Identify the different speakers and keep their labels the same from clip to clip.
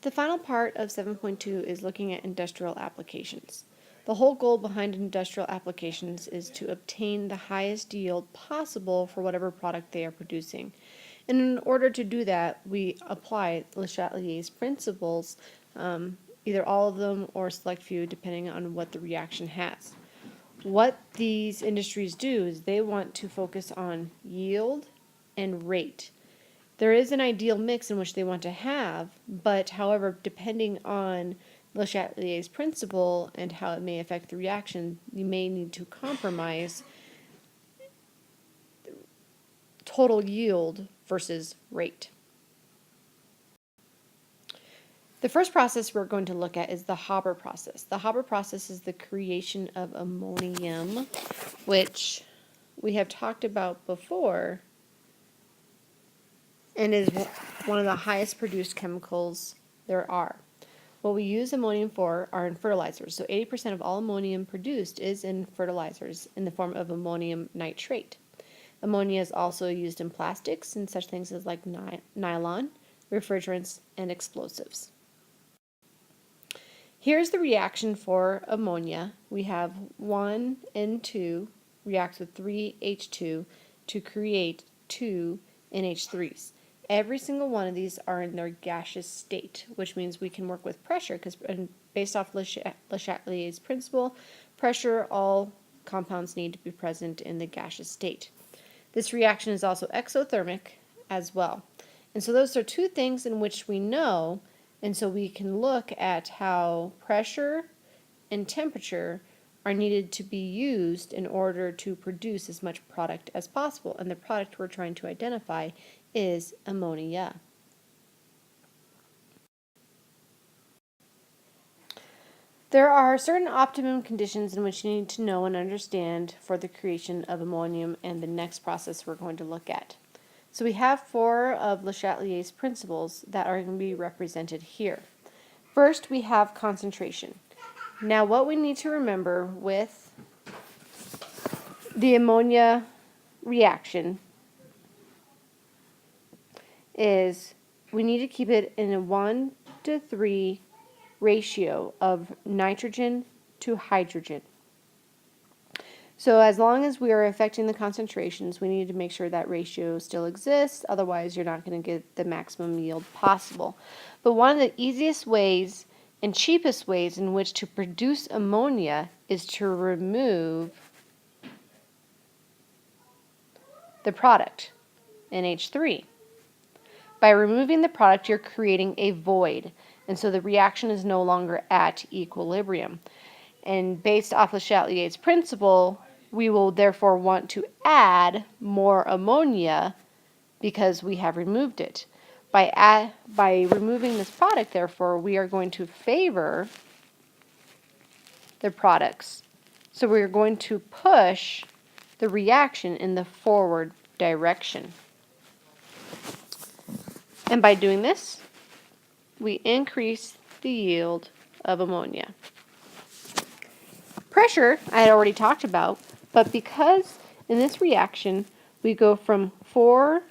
Speaker 1: The final part of 7.2 is looking at industrial applications. The whole goal behind industrial applications is to obtain the highest yield possible for whatever product they are producing. And in order to do that, we apply Le Chatelier's principles, either all of them or a select few, depending on what the reaction has. What these industries do is they want to focus on yield and rate. There is an ideal mix in which they want to have, but however, depending on Le Chatelier's principle and how it may affect the reaction, you may need to compromise total yield versus rate. The first process we're going to look at is the Haber process. The Haber process is the creation of ammonium, which we have talked about before, and is one of the highest produced chemicals there are. What we use ammonium for are in fertilizers. So 80% of all ammonium produced is in fertilizers in the form of ammonium nitrate. Ammonia is also used in plastics and such things as like nylon, refrigerants, and explosives. Here's the reaction for ammonia. We have 1N2 reacts with 3H2 to create 2 NH3s. Every single one of these are in their gaseous state, which means we can work with pressure because based off Le Chatelier's principle, pressure, all compounds need to be present in the gaseous state. This reaction is also exothermic as well. And so those are two things in which we know, and so we can look at how pressure and temperature are needed to be used in order to produce as much product as possible. And the product we're trying to identify is ammonia. There are certain optimum conditions in which you need to know and understand for the creation of ammonium and the next process we're going to look at. So we have 4 of Le Chatelier's principles that are going to be represented here. First, we have concentration. Now, what we need to remember with the ammonia reaction is we need to keep it in a 1:3 ratio of nitrogen to hydrogen. So as long as we are affecting the concentrations, we need to make sure that ratio still exists, otherwise you're not going to get the maximum yield possible. But one of the easiest ways and cheapest ways in which to produce ammonia is to remove the product, NH3. By removing the product, you're creating a void, and so the reaction is no longer at equilibrium. And based off Le Chatelier's principle, we will therefore want to add more ammonia because we have removed it. By removing this product, therefore, we are going to favor the products. So we're going to push the reaction in the forward direction. And by doing this, we increase the yield of ammonia. Pressure, I had already talked about, but because in this reaction we go from 4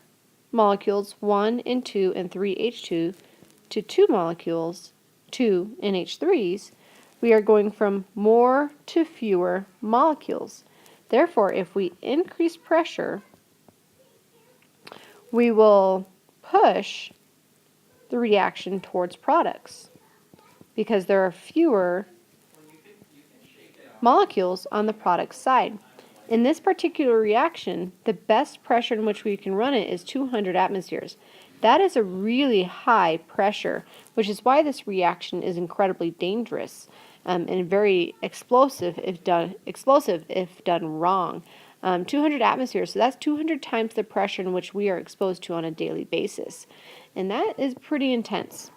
Speaker 1: molecules, 1 and 2 and 3H2, to 2 molecules, 2 NH3s, we are going from more to fewer molecules. Therefore, if we increase pressure, we will push the reaction towards products because there are fewer molecules on the product side. In this particular reaction, the best pressure in which we can run it is 200 atmospheres. That is a really high pressure, which is why this reaction is incredibly dangerous and very explosive if done wrong. 200 atmospheres, so that's 200 times the pressure in which we are exposed to on a daily basis. And that is pretty intense.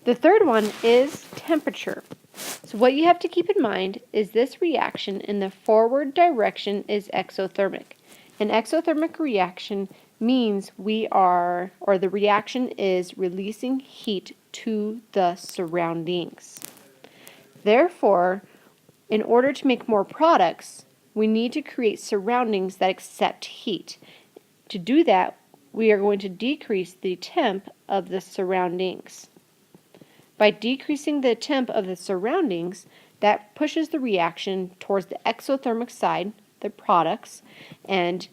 Speaker 1: The third one is temperature. So what you have to keep in mind is this reaction in the forward direction is exothermic. An exothermic reaction means the reaction is releasing heat to the surroundings. Therefore, in order to make more products, we need to create surroundings that accept heat. To do that, we are going to decrease the temp of the surroundings. By decreasing the temp of the surroundings, that pushes the reaction towards the exothermic side, the products, and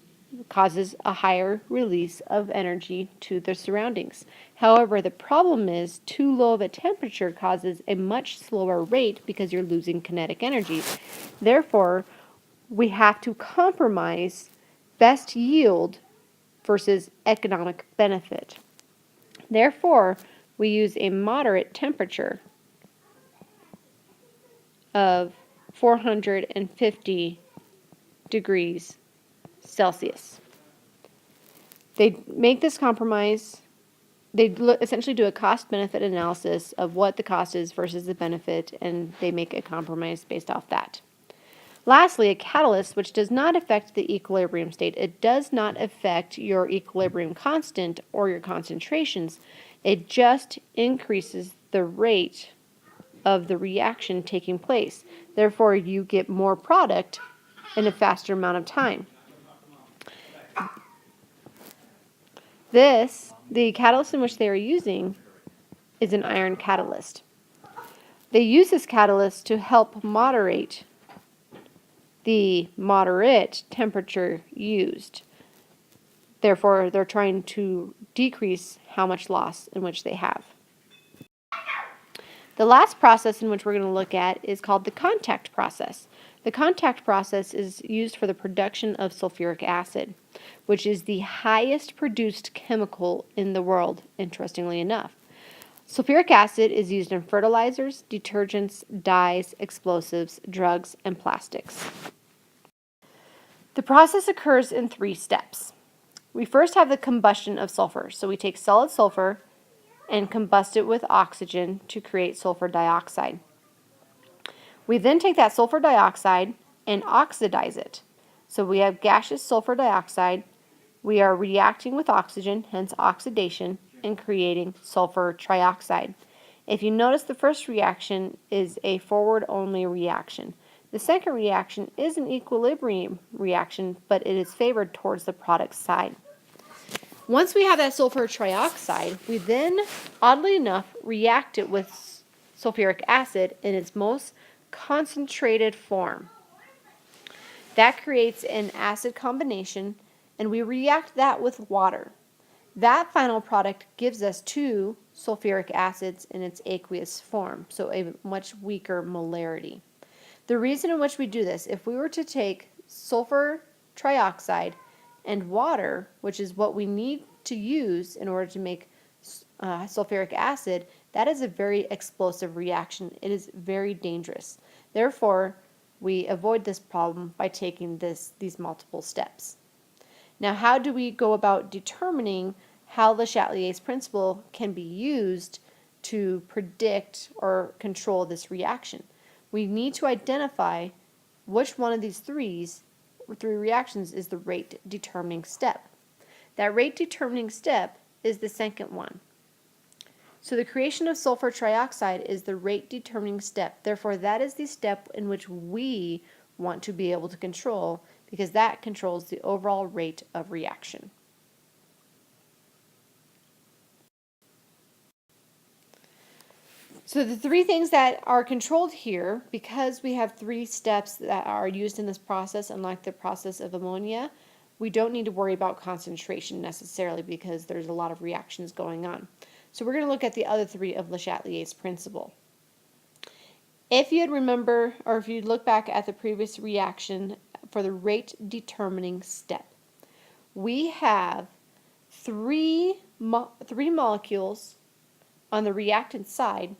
Speaker 1: causes a higher release of energy to the surroundings. However, the problem is too low of a temperature causes a much slower rate because you're losing kinetic energy. Therefore, we have to compromise best yield versus economic benefit. Therefore, we use a moderate temperature of 450 degrees Celsius. They make this compromise. They essentially do a cost-benefit analysis of what the cost is versus the benefit, and they make a compromise based off that. Lastly, a catalyst, which does not affect the equilibrium state. It does not affect your equilibrium constant or your concentrations. It just increases the rate of the reaction taking place. Therefore, you get more product in a faster amount of time. The catalyst in which they are using is an iron catalyst. They use this catalyst to help moderate the moderate temperature used. Therefore, they're trying to decrease how much loss in which they have. The last process in which we're going to look at is called the contact process. The contact process is used for the production of sulfuric acid, which is the highest produced chemical in the world, interestingly enough. Sulfuric acid is used in fertilizers, detergents, dyes, explosives, drugs, and plastics. The process occurs in 3 steps. We first have the combustion of sulfur. So we take solid sulfur and combust it with oxygen to create sulfur dioxide. We then take that sulfur dioxide and oxidize it. So we have gaseous sulfur dioxide. We are reacting with oxygen, hence oxidation, and creating sulfur trioxide. If you notice, the first reaction is a forward-only reaction. The second reaction is an equilibrium reaction, but it is favored towards the product side. Once we have that sulfur trioxide, we then, oddly enough, react it with sulfuric acid in its most concentrated form. That creates an acid combination, and we react that with water. That final product gives us 2 sulfuric acids in its aqueous form, so a much weaker molarity. The reason in which we do this, if we were to take sulfur trioxide and water, which is what we need to use in order to make sulfuric acid, that is a very explosive reaction. It is very dangerous. Therefore, we avoid this problem by taking these multiple steps. Now, how do we go about determining how Le Chatelier's principle can be used to predict or control this reaction? We need to identify which one of these three reactions is the rate determining step. That rate determining step is the second one. So the creation of sulfur trioxide is the rate determining step. Therefore, that is the step in which we want to be able to control, because that controls the overall rate of reaction. So the 3 things that are controlled here, because we have 3 steps that are used in this process, unlike the process of ammonia, we don't need to worry about concentration necessarily because there's a lot of reactions going on. So we're going to look at the other 3 of Le Chatelier's principle. If you'd remember, or if you look back at the previous reaction for the rate determining step, we have 3 molecules on the reactant side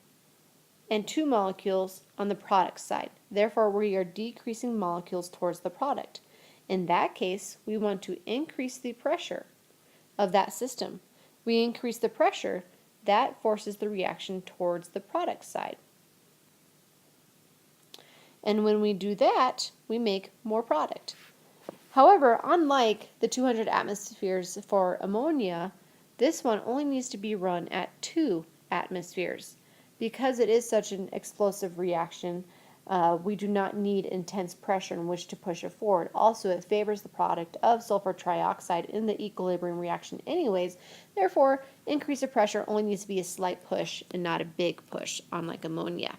Speaker 1: and 2 molecules on the product side. Therefore, we are decreasing molecules towards the product. In that case, we want to increase the pressure of that system. We increase the pressure, that forces the reaction towards the product side. And when we do that, we make more product. However, unlike the 200 atmospheres for ammonia, this one only needs to be run at 2 atmospheres. Because it is such an explosive reaction, We do not need intense pressure in which to push it forward. Also, it favors the product of sulfur trioxide in the equilibrium reaction anyways. Therefore, increase of pressure only needs to be a slight push and not a big push, unlike ammonia.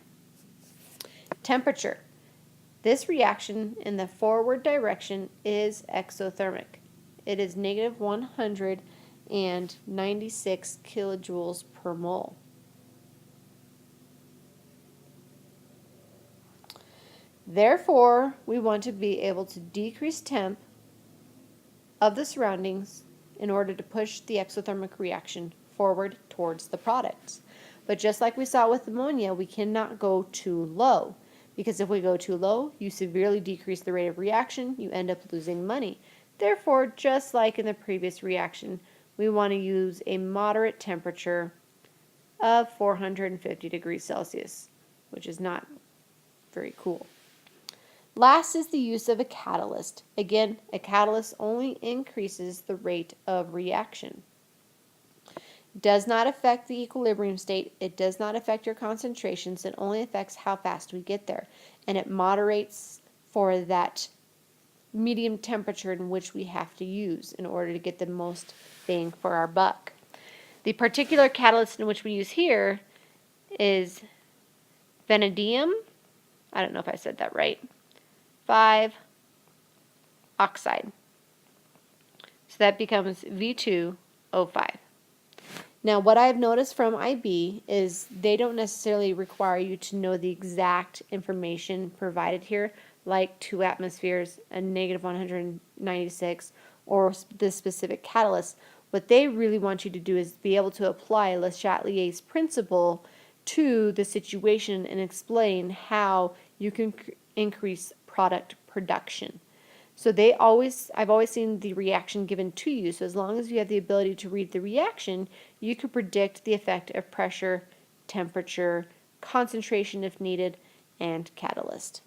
Speaker 1: Temperature. This reaction in the forward direction is exothermic. It is negative 196 kilojoules per mole. Therefore, we want to be able to decrease temp of the surroundings in order to push the exothermic reaction forward towards the products. But just like we saw with ammonia, we cannot go too low, because if we go too low, you severely decrease the rate of reaction, you end up losing money. Therefore, just like in the previous reaction, we want to use a moderate temperature of 450 degrees Celsius, which is not very cool. Last is the use of a catalyst. Again, a catalyst only increases the rate of reaction. It does not affect the equilibrium state. It does not affect your concentrations. It only affects how fast we get there. And it moderates for that medium temperature in which we have to use in order to get the most bang for our buck. The particular catalyst in which we use here is vanadium. I don't know if I said that right. 5 oxide. So that becomes V2O5. Now, what I've noticed from IB is they don't necessarily require you to know the exact information provided here, like 2 atmospheres and negative 196, or the specific catalyst. What they really want you to do is be able to apply Le Chatelier's principle to the situation and explain how you can increase product production. So I've always seen the reaction given to you. So as long as you have the ability to read the reaction, you can predict the effect of pressure, temperature, concentration if needed, and catalyst.